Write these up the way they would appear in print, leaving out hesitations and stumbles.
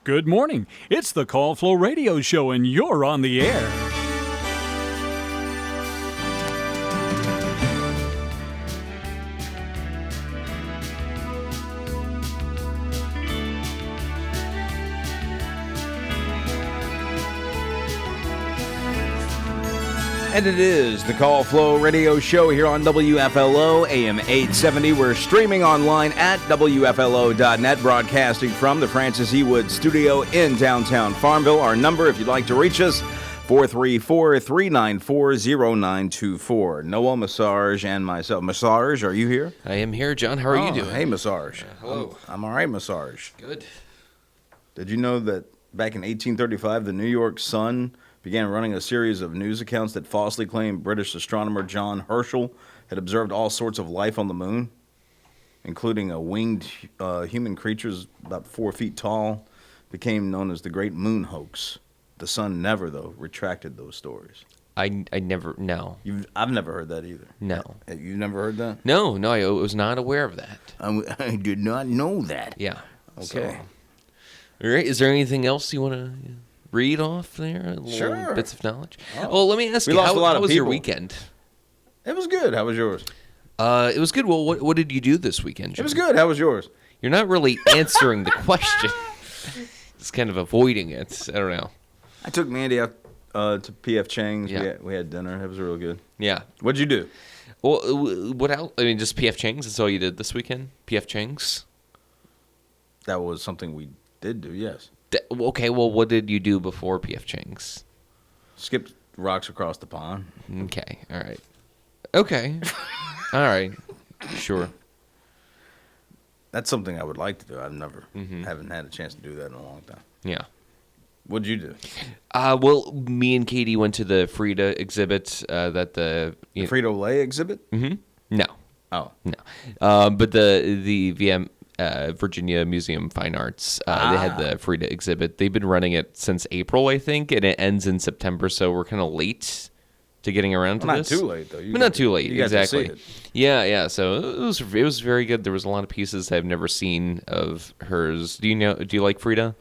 Good morning. It's the Call Flow Radio Show, and you're on the air. And it is the Call Flow Radio Show here on WFLO, AM 870. We're streaming online at WFLO.net, broadcasting from the Francis E. Wood Studio in downtown Farmville. Our number, if you'd like to reach us, 434-394-0924. Noah, Massage, and myself. Massage, are you here? I am here, John. How are you doing? Hey, Massage. Hello. I'm all right, Massage. Good. Did you know that back in 1835, the New York Sun began running a series of news accounts that falsely claimed British astronomer John Herschel had observed all sorts of life on the moon, including a winged human creatures about 4 feet tall, became known as the Great Moon Hoax. The Sun never, though, retracted those stories. I never, no. I've never heard that either. No. You've never heard that? No, I was not aware of that. I did not know that. Yeah. Okay. So, all right, is there anything else you want to read off there? Sure. Bits of knowledge? Oh. Well, let me ask you, lost how, a lot how of was your people. weekend? It was good. How was yours? It was good. Well, what did you do this weekend, John? It was good. How was yours? You're not really answering the question. It's kind of avoiding it. I don't know. I took Mandy out to P.F. Chang's. Yeah. We had dinner. It was real good. Yeah. What'd you do? Well, what else? I mean, just P.F. Chang's. That's all you did this weekend? P.F. Chang's? That was something we did do, yes. Okay, well, what did you do before P.F. Chang's? Skipped rocks across the pond. Okay, all right. Okay, all right, sure. That's something I would like to do. I've never, haven't had a chance to do that in a long time. Yeah. What'd you do? Well, me and Katie went to the Frida exhibit that the Frito-Lay exhibit? No. Oh. No. But the VM Virginia Museum of Fine Arts, they had the Frida exhibit. They've been running it since April, I think, and it ends in September, so we're kind of late to getting around to this. Not too late, though. But not too late, you exactly. got to see it. Yeah. So it was very good. There was a lot of pieces I've never seen of hers. Do you like Frida?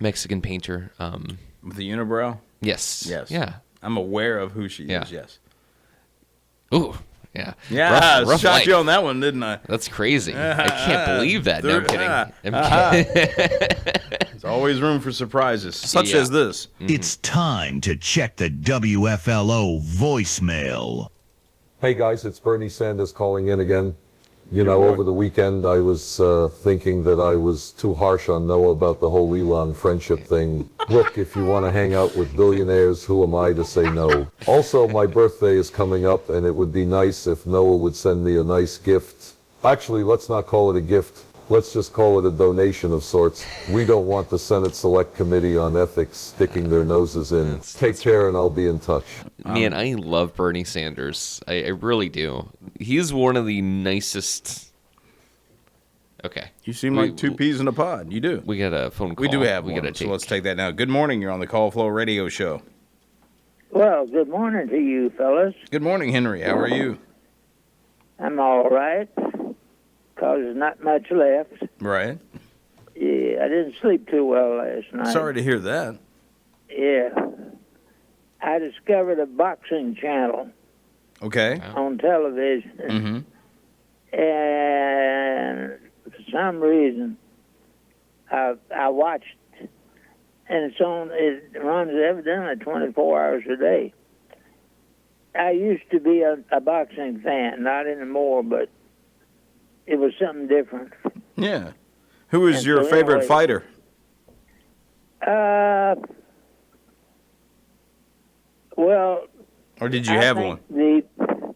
Mexican painter. With the unibrow? Yes. Yes. Yeah. I'm aware of who she Yeah. is, yes. Ooh. Yeah. Yeah, rough shot life. you on that one, didn't I? That's crazy. I can't believe that. No, I'm kidding. There's always room for surprises, such as this. It's time to check the WFLO voicemail. Hey guys, it's Bernie Sanders calling in again. You know, over the weekend I was thinking that I was too harsh on Noah about the whole Elon friendship thing. Look, if you want to hang out with billionaires, who am I to say no? Also, my birthday is coming up, and it would be nice if Noah would send me a nice gift. Actually, let's not call it a gift. Let's just call it a donation of sorts. We don't want the Senate Select Committee on Ethics sticking their noses in. Take care, and I'll be in touch. Man, I love Bernie Sanders. I really do. He's one of the nicest. Okay. You seem like two peas in a pod. You do. We got a phone call. We do have we one, gotta take. so let's take that now. Good morning. You're on the Call Flow Radio Show. Well, good morning to you, fellas. Good morning, Henry. How are you? I'm all right, because there's not much left. Right. Yeah, I didn't sleep too well last night. Sorry to hear that. Yeah. I discovered a boxing channel Okay. on television, Mm-hmm. and for some reason, I watched, and it runs evidently 24 hours a day. I used to be a boxing fan, not anymore, but it was something different. Yeah. Who is And your so favorite anyway- fighter? Well, Or did you I have think one?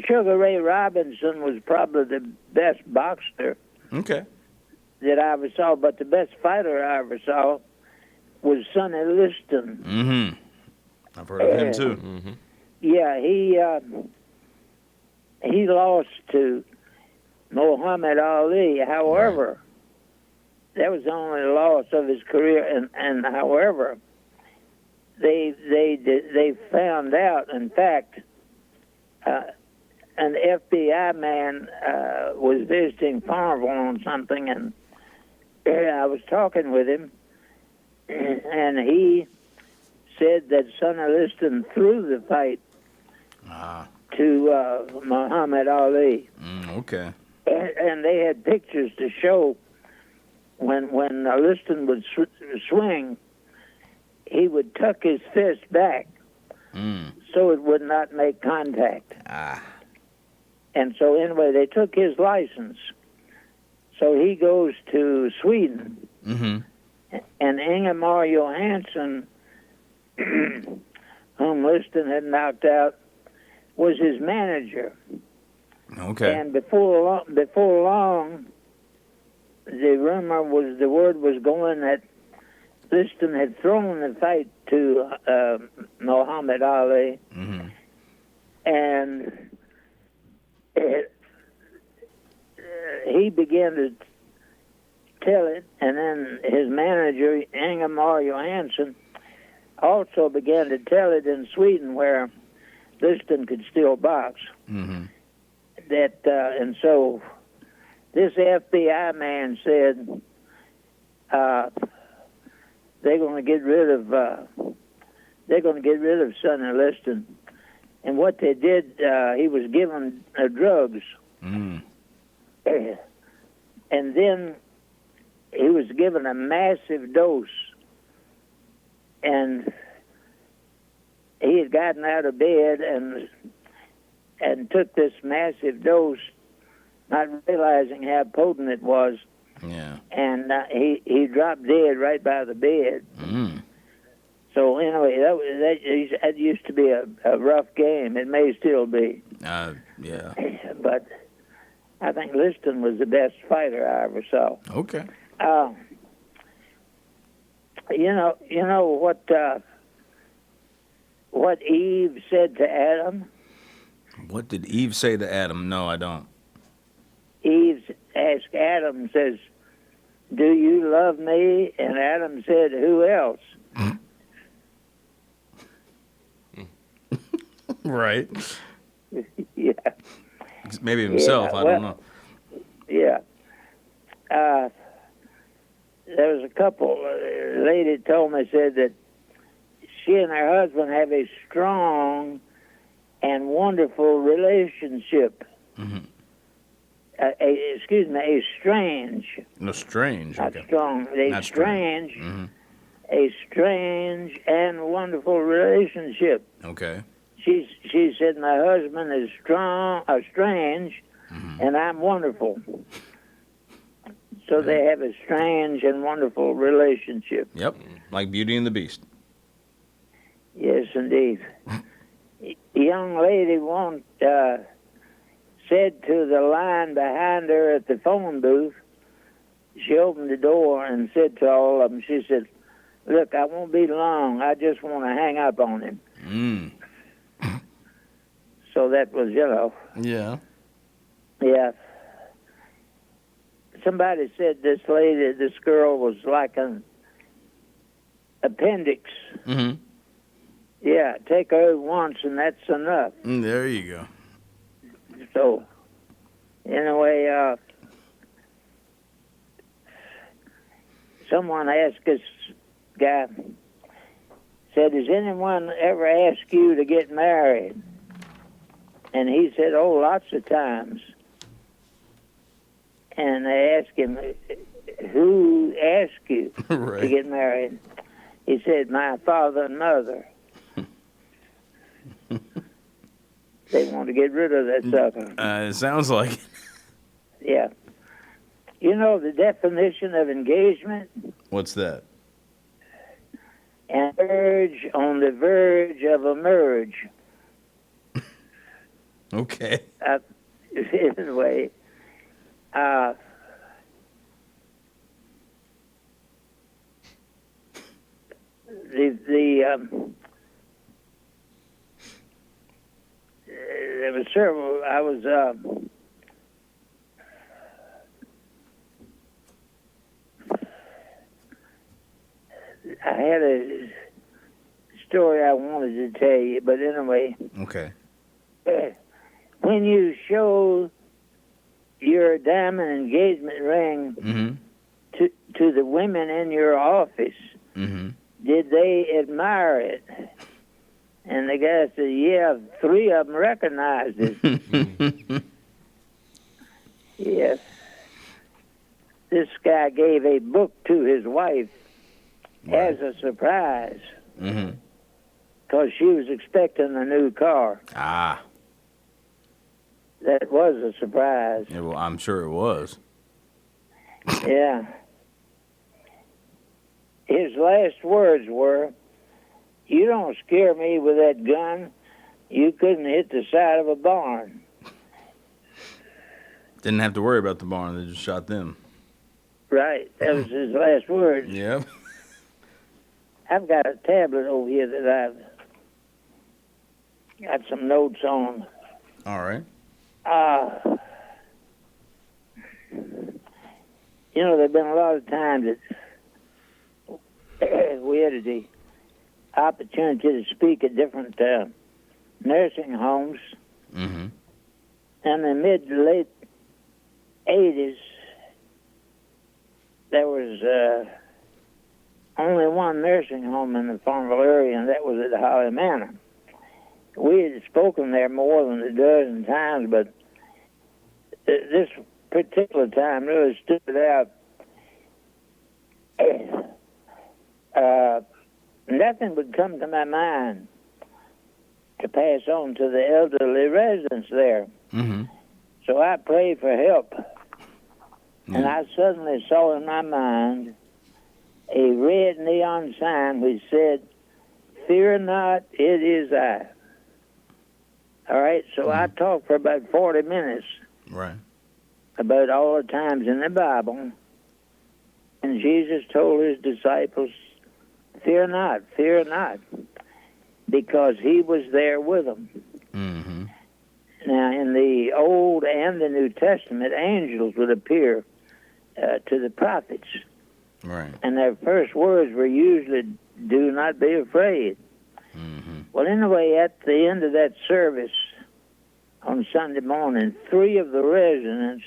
Sugar Ray Robinson was probably the best boxer Okay. that I ever saw, but the best fighter I ever saw was Sonny Liston. Mm-hmm. I've heard of him, too. Yeah, he lost to Muhammad Ali. However, that was the only loss of his career, and however, they found out. In fact, an FBI man was visiting Farmville on something, and I was talking with him, and he said that Sonny Liston threw the fight to Muhammad Ali. Okay. And they had pictures to show when Liston would swing, he would tuck his fist back so it would not make contact. And so anyway, they took his license. So he goes to Sweden. And Ingemar Johansson, whom Liston had knocked out, was his manager. Okay. And before long, the word was going that Liston had thrown the fight to Muhammad Ali, and he began to tell it, and then his manager, Ingemar Johansson, also began to tell it in Sweden, where Liston could still box. And so this FBI man said they're going to get rid of Sonny Liston, and what they did, he was given drugs, and then he was given a massive dose, and he had gotten out of bed and took this massive dose, not realizing how potent it was. Yeah. And he dropped dead right by the bed. So anyway, that used to be a rough game. It may still be. Yeah. But I think Liston was the best fighter I ever saw. Okay. You know what Eve said to Adam? What did Eve say to Adam? No, I don't. Eve asked Adam, says, "Do you love me?" And Adam said, "Who else?" Right. Yeah. Maybe himself. Yeah, I don't know. Yeah. There was a couple. A lady told me, said that she and her husband have a strong and wonderful relationship. A strange. No, strange. Not Okay. strong. Not strange. A strange and wonderful relationship. Okay. She said, my husband is strange, and I'm wonderful. So they have a strange and wonderful relationship. Yep. Like Beauty and the Beast. Yes, indeed. A young lady said to the line behind her at the phone booth, she opened the door and said to all of them, she said, "Look, I won't be long. I just want to hang up on him." So that was, Yeah. Yeah. Somebody said this girl was like an appendix. Yeah, take her once and that's enough. There you go. So, anyway, someone asked this guy, said, "Has anyone ever asked you to get married?" And he said, "Oh, lots of times." And they asked him, "Who asked you to get married?" He said, "My father and mother." They want to get rid of that sucker. It sounds like it. Yeah. You know the definition of engagement? What's that? An urge on the verge of a merge. Okay. Anyway, there was several. I was I had a story I wanted to tell you, but anyway. Okay. when you show your diamond engagement ring Mm-hmm. to the women in your office, Mm-hmm. did they admire it? And the guy said, yeah, 3 of them recognized it. Yes. This guy gave a book to his wife as a surprise Mm-hmm. because she was expecting a new car. Ah. That was a surprise. Yeah, well, I'm sure it was. Yeah. His last words were, "You don't scare me with that gun. You couldn't hit the side of a barn." Didn't have to worry about the barn. They just shot them. Right. That was his last words. Yep. I've got a tablet over here that I've got some notes on. All right. You know, there have been a lot of times that we had the opportunity to speak at different nursing homes. Mm-hmm. In the mid to late 80s, there was only one nursing home in the Farmville area, and that was at Holly Manor. We had spoken there more than a dozen times, but this particular time really stood out. Nothing would come to my mind to pass on to the elderly residents there. Mm-hmm. So I prayed for help, and I suddenly saw in my mind a red neon sign which said, "Fear not, it is I." All right, so I talked for about 40 minutes Right. about all the times in the Bible, and Jesus told his disciples, fear not, because he was there with them. Mm-hmm. Now, in the Old and the New Testament, angels would appear to the prophets, Right. and their first words were usually, "Do not be afraid." Mm-hmm. Well, anyway, at the end of that service on Sunday morning, 3 of the residents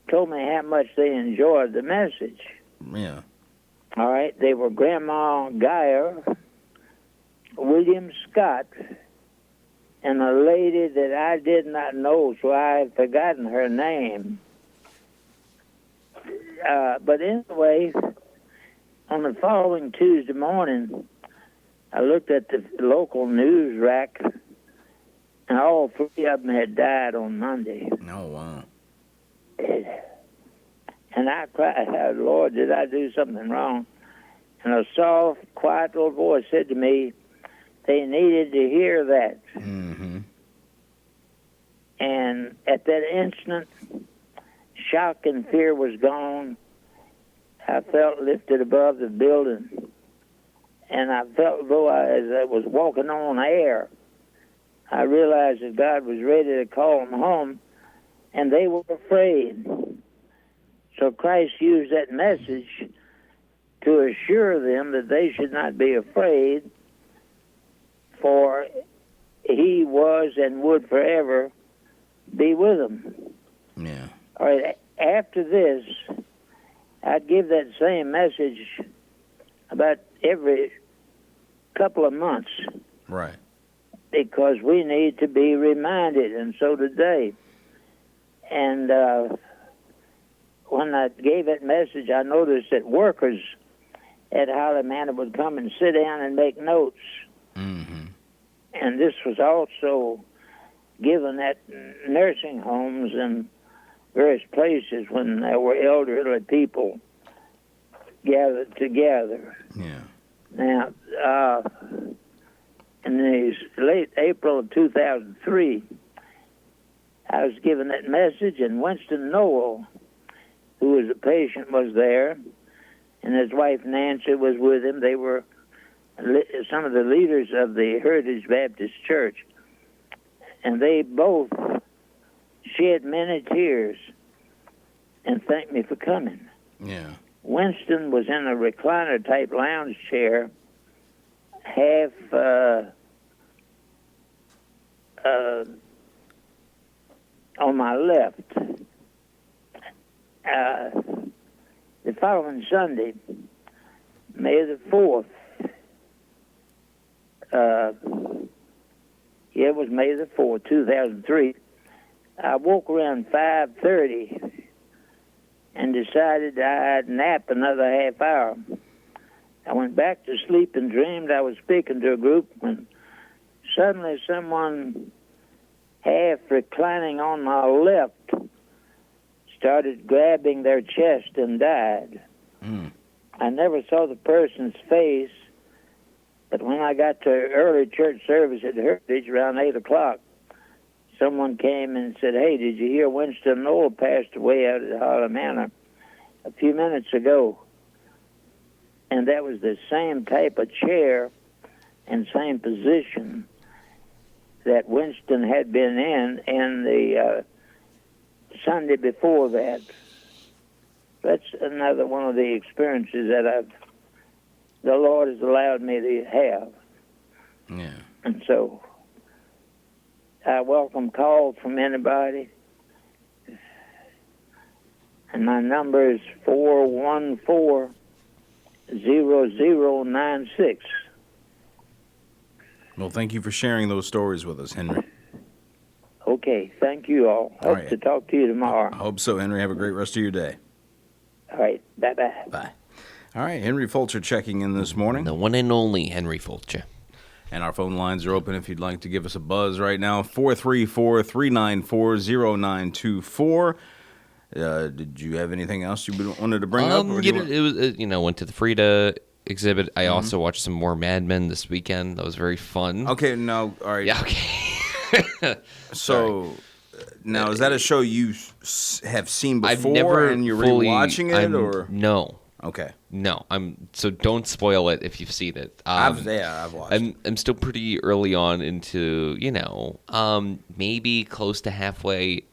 told me how much they enjoyed the message. Yeah. All right, they were Grandma Geyer, William Scott, and a lady that I did not know, so I had forgotten her name. But anyway, on the following Tuesday morning, I looked at the local news rack, and all 3 of them had died on Monday. Oh, wow. And I cried out, "Lord, did I do something wrong?" And a soft, quiet little voice said to me, they needed to hear that. Mm-hmm. And at that instant, shock and fear was gone. I felt lifted above the building. And I felt though as I was walking on air, I realized that God was ready to call them home, and they were afraid. So Christ used that message to assure them that they should not be afraid, for he was and would forever be with them. Yeah. All right, after this, I'd give that same message about every couple of months, Right. because we need to be reminded, and so did they. And when I gave that message, I noticed that workers at Holly Manor would come and sit down and make notes. Mm-hmm. And this was also given at nursing homes and various places when there were elderly people gathered together. Yeah. Now, in the late April of 2003, I was given that message, and Winston Noel, who was a patient, was there, and his wife Nancy was with him. They were some of the leaders of the Heritage Baptist Church, and they both shed many tears and thanked me for coming. Yeah. Winston was in a recliner-type lounge chair, half on my left. The following Sunday, May the 4th, it was May the 4th, 2003, I woke around 5:30 and decided I'd nap another half hour. I went back to sleep and dreamed I was speaking to a group when suddenly someone half reclining on my left started grabbing their chest and died. I never saw the person's face, but when I got to early church service at Heritage around 8 o'clock, someone came and said, "Hey, did you hear Winston Noel passed away out at Harlem Manor a few minutes ago?" And that was the same type of chair and same position that Winston had been in the Sunday before that. That's another one of the experiences that the Lord has allowed me to have. Yeah. And so I welcome calls from anybody. And my number is 414-0096. Well, thank you for sharing those stories with us, Henry. Okay, thank you all. All Hope right. to talk to you tomorrow. I hope so, Henry. Have a great rest of your day. All right, bye-bye. Bye. All right, Henry Folger checking in this morning. The one and only Henry Folger. And our phone lines are open if you'd like to give us a buzz right now. 434-394-0924. Did you have anything else you wanted to bring up? Or do you want- It was went to the Frida exhibit. I also watched some more Mad Men this weekend. That was very fun. Okay, now, all right. Yeah, okay. So, now, is that a show you have seen before I've never and you're fully, rewatching it? Or No. Okay. No. So don't spoil it if you've seen it. I've watched it. I'm still pretty early on into, maybe close to halfway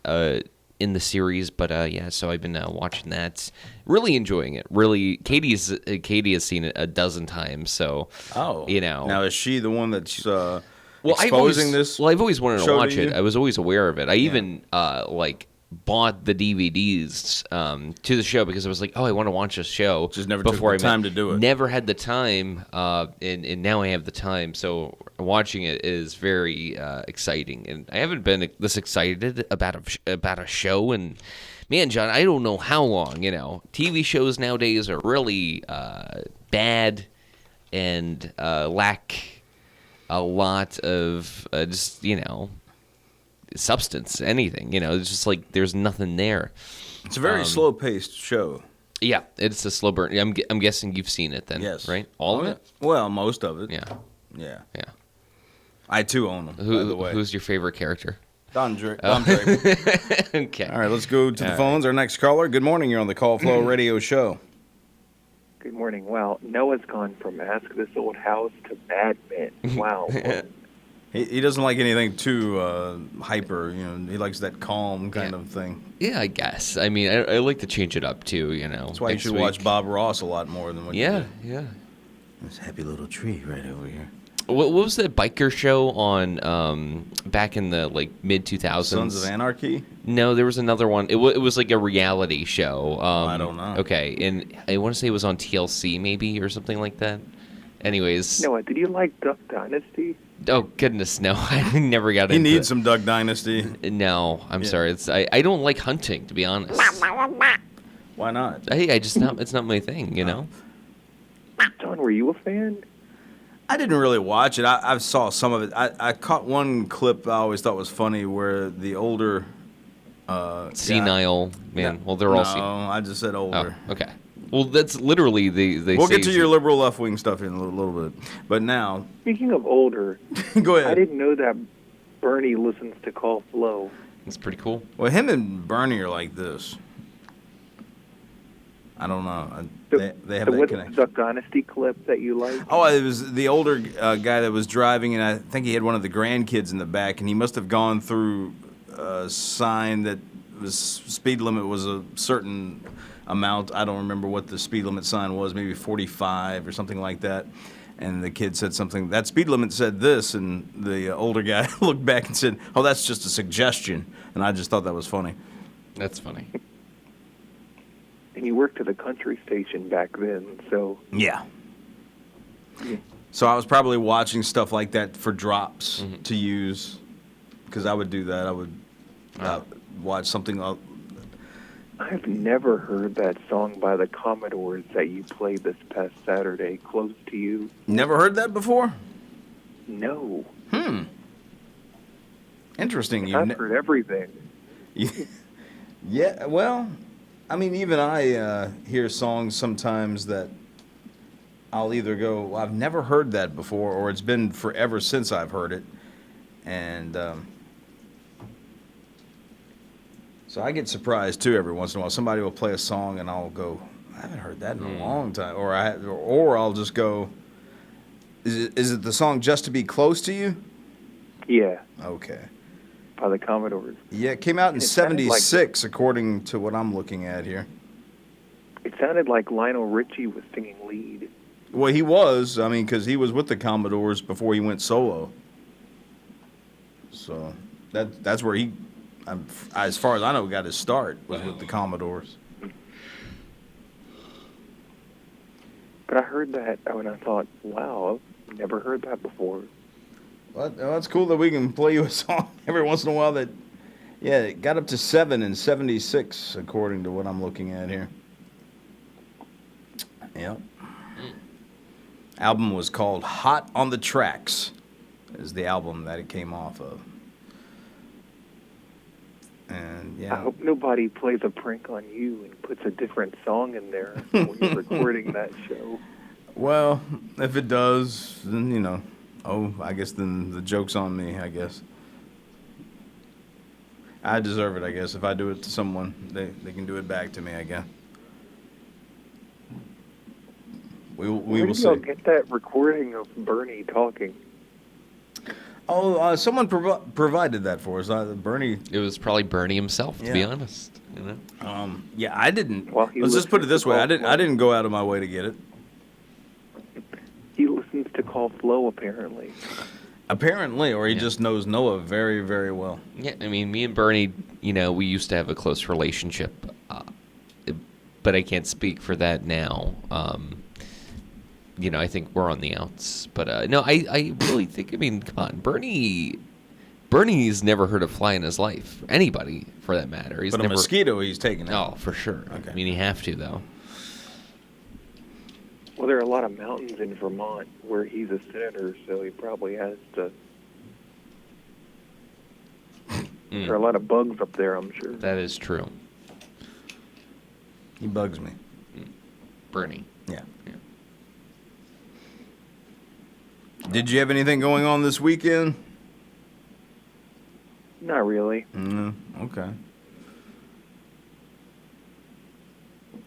in the series, but so I've been watching that, really enjoying it. Really, Katie has seen it a dozen times, so Now, is she the one that's I've exposing this? Well, I've always wanted to show watch to it. you? I was always aware of it. I even bought the DVDs to the show because I was like, I want to watch this show. Just never took the time to do it. Never had the time, and now I have the time. So watching it is very exciting, and I haven't been this excited about a show. And man, John, I don't know how long. TV shows nowadays are really bad and lack a lot of substance, anything. It's just like there's nothing there. It's a very slow-paced show. Yeah, it's a slow burn. I'm guessing you've seen it then, Yes. right? All of it? Well, most of it. Yeah. Yeah. Yeah. I, too, own them, by the way. Who's your favorite character? Don Draper. Okay. All right, let's go to the phones. Our next caller. Good morning. You're on the Call Flow Radio Show. Good morning. Wow, Noah's gone from Ask This Old House to Mad Men. Wow. He doesn't like anything too hyper. He likes that calm kind of thing. Yeah, I guess. I mean, I like to change it up too. That's why you should watch Bob Ross a lot more than what you do. Yeah. This happy little tree right over here. What was that biker show on back in the mid 2000s? Sons of Anarchy? No, there was another one. It was like a reality show. I don't know. Okay, and I want to say it was on TLC maybe or something like that. Anyways. Noah, did you like Duck Dynasty? Oh goodness, no! I never got He into needs it. some Duck Dynasty. No, I'm sorry. I don't like hunting, to be honest. Why not? It's not my thing, John, were you a fan? I didn't really watch it. I saw some of it. I caught one clip I always thought was funny where the older Senile man. No, Well, they're all no, senile. I just said older. Oh, okay. Well, that's literally the. We'll get to your liberal left-wing stuff in a little bit. But now, Speaking of older, go ahead. I didn't know that Bernie listens to Call Flow. It's pretty cool. Well, him and Bernie are like this. I don't know. They have So that what's the connection. Duck Dynasty clip that you like? Oh, it was the older guy that was driving, and I think he had one of the grandkids in the back, and he must have gone through a sign that was speed limit was a certain amount. I don't remember what the speed limit sign was, maybe 45 or something like that. And the kid said something, that speed limit said this, and the older guy looked back and said, oh, that's just a suggestion. and I just thought that was funny. That's funny. And you worked at a country station back then, so Yeah. So I was probably watching stuff like that for drops to use, because I would do that. I would watch something. I've never heard that song by the Commodores that you played this past Saturday, Close to You. Never heard that before? No. Interesting. I've heard everything. Yeah, well, I mean, even I hear songs sometimes that I'll either go, well, I've never heard that before, or it's been forever since I've heard it. And so I get surprised, too, every once in a while. Somebody will play a song, and I'll go, I haven't heard that in a long time. Or I'll just go, is it the song Just to Be Close to You? Yeah, Okay. by the Commodores. Yeah, it came out in It sounded like- 76, according to what I'm looking at here. It sounded like Lionel Richie was singing lead. Well, he was. I mean, because he was with the Commodores before he went solo. So that's where he, as far as I know, got his start, was with the Commodores. But I heard that, and I thought, wow, I've never heard that before. Well, that's cool that we can play you a song every once in a while that, yeah, it got up to 7 in 76, according to what I'm looking at here. Yep. Album was called Hot on the Tracks, is the album that it came off of. And, I yeah. hope nobody plays a prank on you and puts a different song in there when you're recording that show. Well, if it does, then, you know, I guess then the joke's on me, I guess. I deserve it, I guess. If I do it to someone, they can do it back to me, I guess. We Where will did y'all see. get that recording of Bernie talking? Oh, someone provided that for us. Bernie. It was probably Bernie himself, to be Yeah. honest. You know? Yeah, I didn't. Well, he Let's just put it listens this to way. Call I didn't go out of my way to get it. He listens to Call Flow, apparently. Apparently, or he Yeah. just knows Noah very, very well. Yeah, I mean, me and Bernie, you know, we used to have a close relationship, but I can't speak for that now. You know, I think we're on the outs. But no, I really think, I mean, come on, Bernie's never heard a fly in his life. Anybody, for that matter. He's But never. a mosquito, he's taking out. Oh, for sure. Okay. I mean, you have to, though. Well, there are a lot of mountains in Vermont where he's a senator, so he probably has to. There are a lot of bugs up there, I'm sure. That is true. He bugs me. Bernie. Yeah. Yeah. Did you have anything going on this weekend? Not really. No. Okay.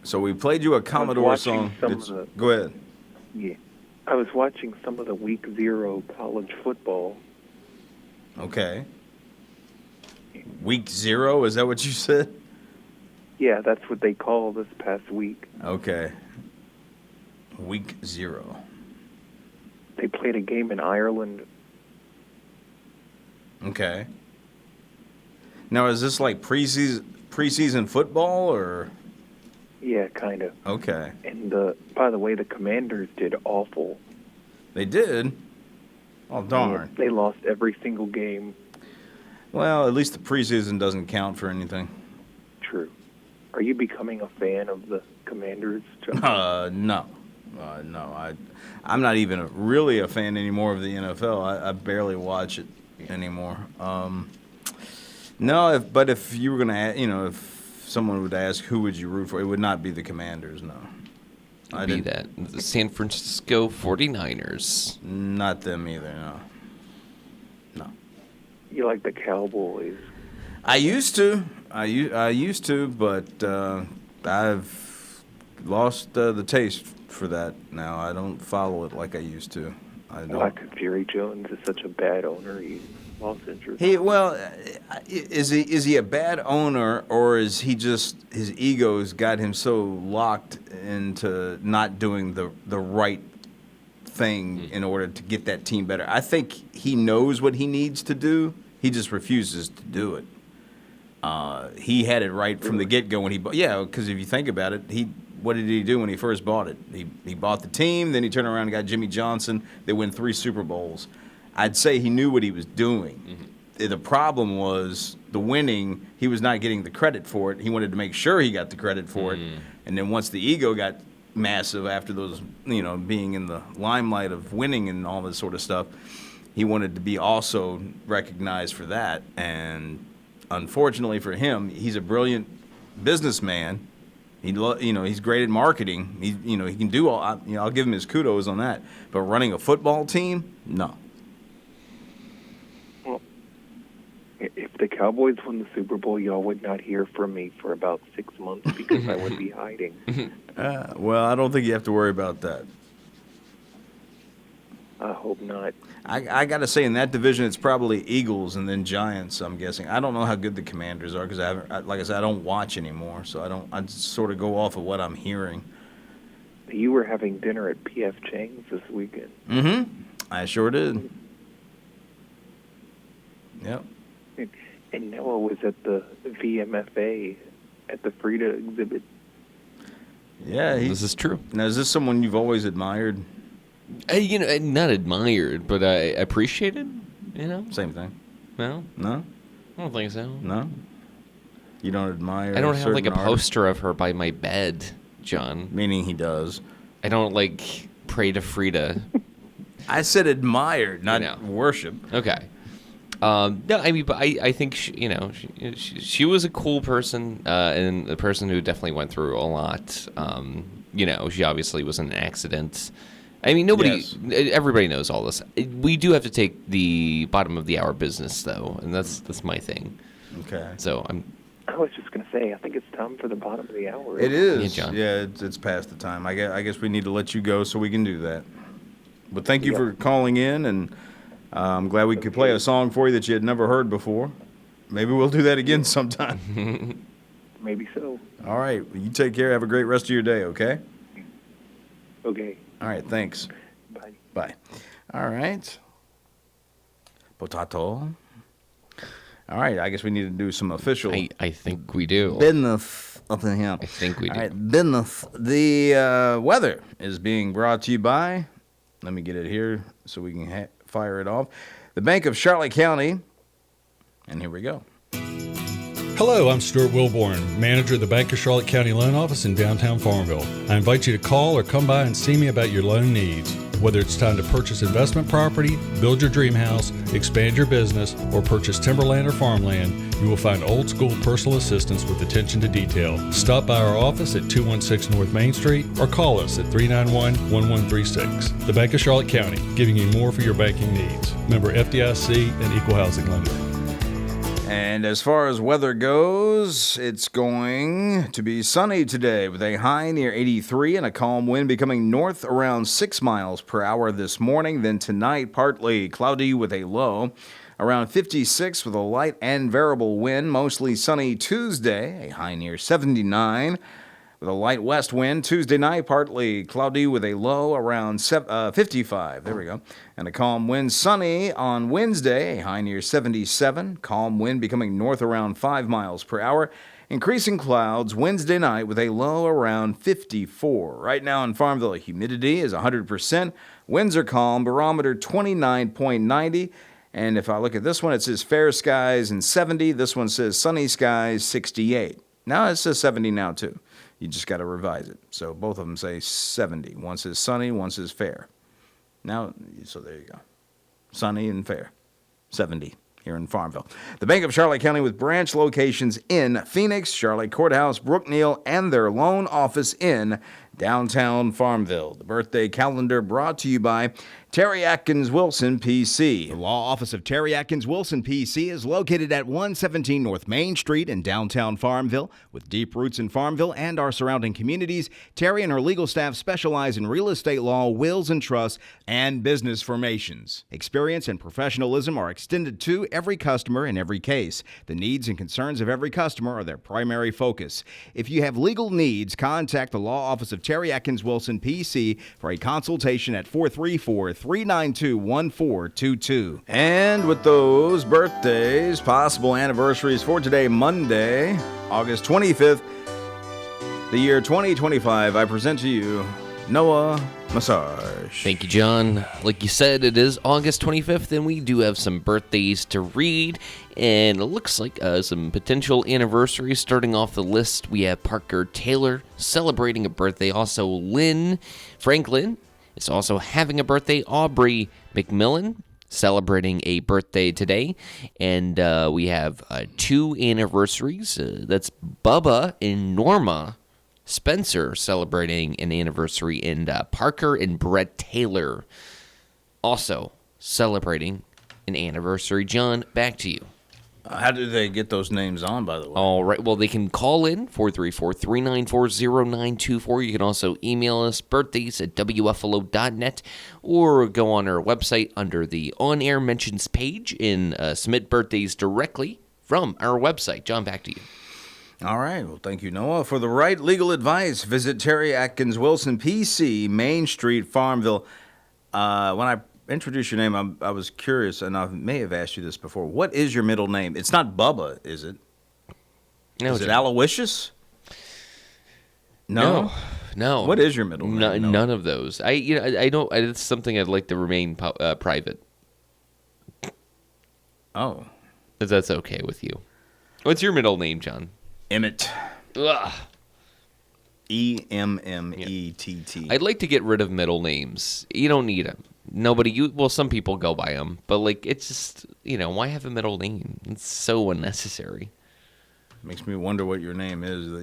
So we played you a Commodore watching song. some of the- Go ahead. Yeah. I was watching some of the Week 0 college football. Okay. Week 0, is that what you said? Yeah, that's what they call this past week. Okay. Week 0. They played a game in Ireland. Okay. Now, is this like preseason football or? Yeah, kind of. Okay. And by the way, the Commanders did awful. They did? Oh, darn. They lost every single game. Well, at least the preseason doesn't count for anything. True. Are you becoming a fan of the Commanders, Chuck? No. No, I'm not even really a fan anymore of the NFL. I barely watch it anymore. No, but if you were going to, if someone would ask who would you root for, it would not be the Commanders, no. The San Francisco 49ers. Not them either, no. No. You like the Cowboys. I used to. I used to, but I've lost the taste for that now. I don't follow it like I used to. I don't. Why? Because Jerry Jones is such a bad owner, he lost interest. Is he a bad owner, or is he just his ego's got him so locked into not doing the right thing in order to get that team better? I think he knows what he needs to do. He just refuses to do it. he had it right from the get-go when he bought. Yeah, because if you think about it, what did he do when he first bought it? He bought the team, then he turned around and got Jimmy Johnson. They win 3 Super Bowls. I'd say he knew what he was doing. Mm-hmm. The problem was the winning. He was not getting the credit for it. He wanted to make sure he got the credit for it. And then once the ego got massive after those, being in the limelight of winning and all this sort of stuff, he wanted to be also recognized for that. And unfortunately for him, he's a brilliant businessman. He's great at marketing. He can do all. I'll give him his kudos on that. But running a football team, no. Well, if the Cowboys won the Super Bowl, y'all would not hear from me for about 6 months because I would be hiding. Well, I don't think you have to worry about that. I hope not. I got to say, in that division, it's probably Eagles and then Giants, I'm guessing. I don't know how good the Commanders are because like I said, I don't watch anymore, so I just sort of go off of what I'm hearing. You were having dinner at P.F. Chang's this weekend. Mm-hmm. I sure did. Yep. And Noah was at the VMFA at the Frida exhibit. Yeah, this is true. Now, is this someone you've always admired? Not admired, but I appreciated. Same thing. No, No, I don't think so. no. You don't admire. I don't have like a certain artist? poster of her by my bed, John. Meaning he does. I don't like pray to Frida. I said admired, not worship. Okay. No, I mean, but I think she was a cool person and a person who definitely went through a lot. She obviously was in an accident. I mean, everybody knows all this. We do have to take the bottom of the hour business, though, and that's my thing. Okay. So I was just going to say, I think it's time for the bottom of the hour. It is. Yeah, John. Yeah, it's past the time. I guess we need to let you go so we can do that. But thank you for calling in, and I'm glad we could play a song for you that you had never heard before. Maybe we'll do that again sometime. Maybe so. All right. You take care. Have a great rest of your day, okay? Okay. All right. Thanks. Bye. Bye. All right. Potato. All right. I guess we need to do some official I think we do. business up in here. I think we do. All right. Business. The weather is being brought to you by, let me get it here so we can fire it off, the Bank of Charlotte County. And here we go. Hello, I'm Stuart Wilborn, manager of the Bank of Charlotte County Loan Office in downtown Farmville. I invite you to call or come by and see me about your loan needs. Whether it's time to purchase investment property, build your dream house, expand your business, or purchase timberland or farmland, you will find old school personal assistance with attention to detail. Stop by our office at 216 North Main Street or call us at 391-1136. The Bank of Charlotte County, giving you more for your banking needs. Member FDIC and Equal Housing Lender. And as far as weather goes, it's going to be sunny today with a high near 83 and a calm wind becoming north around 6 miles per hour this morning. Then tonight, partly cloudy with a low around 56 with a light and variable wind. Mostly sunny Tuesday, a high near 79 with a light west wind. Tuesday night, partly cloudy with a low around 55. There we go. And a calm wind. Sunny on Wednesday, a high near 77. Calm wind becoming north around 5 miles per hour. Increasing clouds Wednesday night with a low around 54. Right now in Farmville, humidity is 100%. Winds are calm. Barometer 29.90. And if I look at this one, it says fair skies and 70. This one says sunny skies 68. Now it says 70 now too. You just got to revise it. So both of them say 70. One says sunny, one says fair. Now, so there you go. Sunny and fair. 70 here in Farmville. The Bank of Charlotte County with branch locations in Phoenix, Charlotte Courthouse, Brookneal, and their loan office in downtown Farmville. The birthday calendar brought to you by Terry Atkins Wilson, PC. The law office of Terry Atkins Wilson, PC is located at 117 North Main Street in downtown Farmville. With deep roots in Farmville and our surrounding communities, Terry and her legal staff specialize in real estate law, wills and trusts, and business formations. Experience and professionalism are extended to every customer in every case. The needs and concerns of every customer are their primary focus. If you have legal needs, contact the law office of Terry Atkins Wilson, PC, for a consultation at 434-392-1422. And with those birthdays, possible anniversaries for today, Monday, August 25th, the year 2025, I present to you Noah Massage. Thank you, John. Like you said, it is August 25th, and we do have some birthdays to read. And it looks like some potential anniversaries. Starting off the list, we have Parker Taylor celebrating a birthday. Also, Lynn Franklin is also having a birthday. Aubrey McMillan celebrating a birthday today. And we have 2 anniversaries. That's Bubba and Norma Spencer celebrating an anniversary, and Parker and Brett Taylor also celebrating an anniversary. John, back to you. How do they get those names on, by the way? All right. Well, they can call in 434-394-0924. You can also email us birthdays at WFLO.net, or go on our website under the on-air mentions page and submit birthdays directly from our website. John, back to you. All right. Well, thank you, Noah. For the right legal advice, visit Terry Atkins Wilson, PC, Main Street, Farmville. When I introduced your name, I was curious, and I may have asked you this before. What is your middle name? It's not Bubba, is it? No, is it Aloysius? No. What is your middle name? None of those. I don't. It's something I'd like to remain private. Oh. If that's okay with you. What's your middle name, John? Emmett. Ugh. Emmett. I'd like to get rid of middle names. You don't need them. Some people go by them, but it's just, why have a middle name? It's so unnecessary. Makes me wonder what your name is that